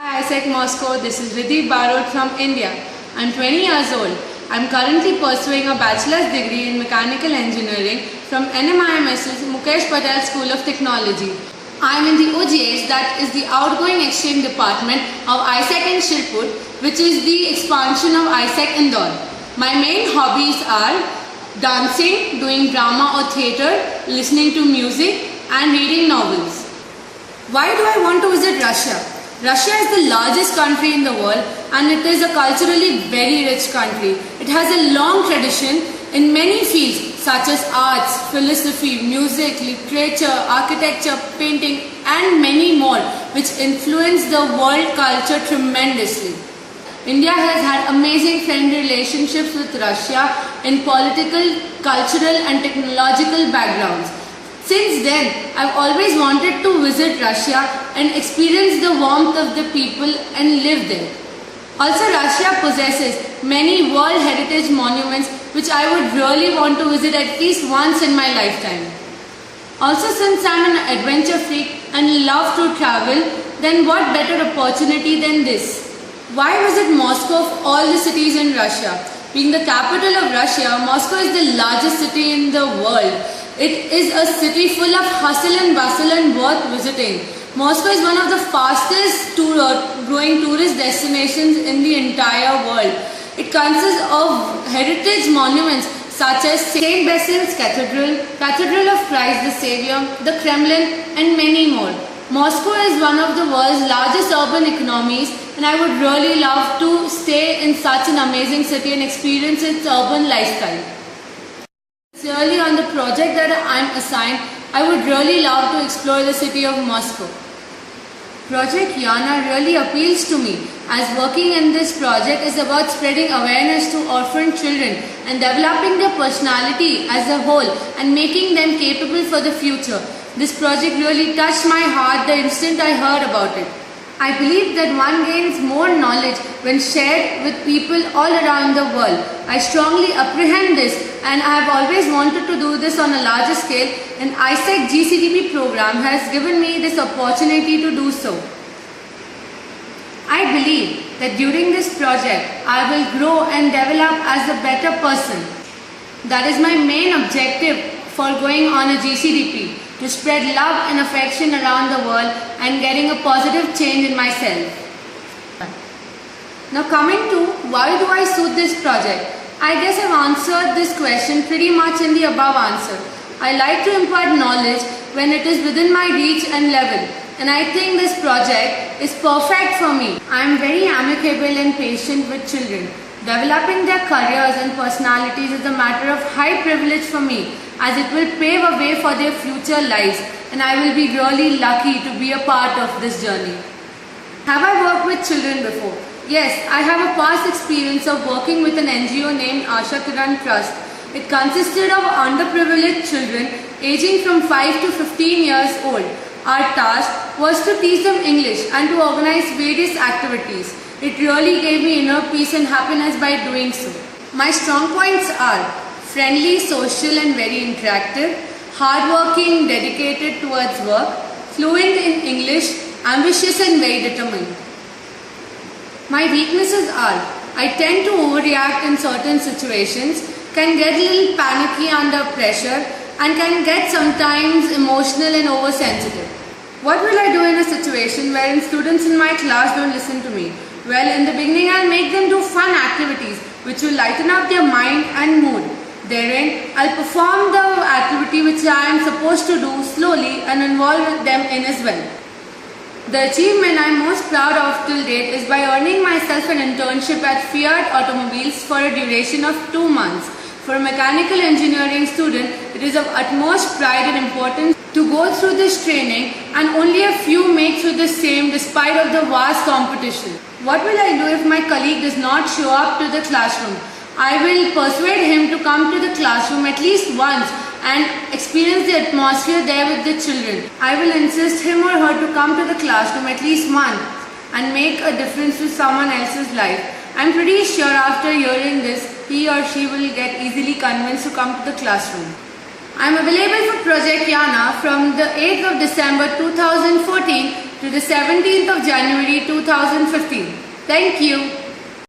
Hi, ISEC Moscow. This is Riddhi Barot from India. I'm 20 years old. I'm currently pursuing a bachelor's degree in mechanical engineering from NMIMS's Mukesh Patel School of Technology. I'm in the OGH, that is the Outgoing Exchange Department of ISEC in Shirpur, which is the expansion of ISEC Indore. My main hobbies are dancing, doing drama or theatre, listening to music and reading novels. Why do I want to visit Russia? Russia is the largest country in the world and it is a culturally very rich country. It has a long tradition in many fields such as arts, philosophy, music, literature, architecture, painting and many more which influence the world culture tremendously. India has had amazing friendly relationships with Russia in political, cultural and technological backgrounds. Since then, I've always wanted to visit Russia and experience the warmth of the people and live there. Also, Russia possesses many World Heritage monuments which I would really want to visit at least once in my lifetime. Also, since I'm an adventure freak and love to travel, then what better opportunity than this? Why visit Moscow of all the cities in Russia? Being the capital of Russia, Moscow is the largest city in the world. It is a city full of hustle and bustle and worth visiting. Moscow is one of the fastest growing tourist destinations in the entire world. It consists of heritage monuments such as St. Basil's Cathedral, Cathedral of Christ the Savior, the Kremlin and many more. Moscow is one of the world's largest urban economies and I would really love to stay in such an amazing city and experience its urban lifestyle. Sincerely on the project that I am assigned, I would really love to explore the city of Moscow. Project Yana really appeals to me as working in this project is about spreading awareness to orphan children and developing their personality as a whole and making them capable for the future. This project really touched my heart the instant I heard about it. I believe that one gains more knowledge when shared with people all around the world. I strongly apprehend this and I have always wanted to do this on a larger scale and ISEC GCDP program has given me this opportunity to do so. I believe that during this project I will grow and develop as a better person. That is my main objective for going on a GCDP. To spread love and affection around the world and getting a positive change in myself. Now coming to why do I suit this project? I guess I've answered this question pretty much in the above answer. I like to impart knowledge when it is within my reach and level. And I think this project is perfect for me. I am very amicable and patient with children. Developing their careers and personalities is a matter of high privilege for me as it will pave a way for their future lives and I will be really lucky to be a part of this journey. Have I worked with children before? Yes, I have a past experience of working with an NGO named Asha Kiran Trust. It consisted of underprivileged children aging from 5 to 15 years old. Our task was to teach them English and to organize various activities. It really gave me inner peace and happiness by doing so. My strong points are friendly, social and very interactive, hardworking, dedicated towards work, fluent in English, ambitious and very determined. My weaknesses are, I tend to overreact in certain situations, can get a little panicky under pressure and can get sometimes emotional and oversensitive. What will I do in a situation wherein students in my class don't listen to me? Well, in the beginning I'll make them do fun activities which will lighten up their mind and mood. Therein, I'll perform the activity which I am supposed to do slowly and involve them in as well. The achievement I am most proud of till date is by earning myself an internship at Fiat Automobiles for a duration of 2 months. For a mechanical engineering student, it is of utmost pride and importance to go through this training and only a few make through the same despite of the vast competition. What will I do if my colleague does not show up to the classroom? I will persuade him to come to the classroom at least once and experience the atmosphere there with the children. I will insist him or her to come to the classroom at least once and make a difference to someone else's life. I am pretty sure after hearing this, he or she will get easily convinced to come to the classroom. I am available for Project Yana from the 8th of December 2014 to the 17th of January 2015. Thank you.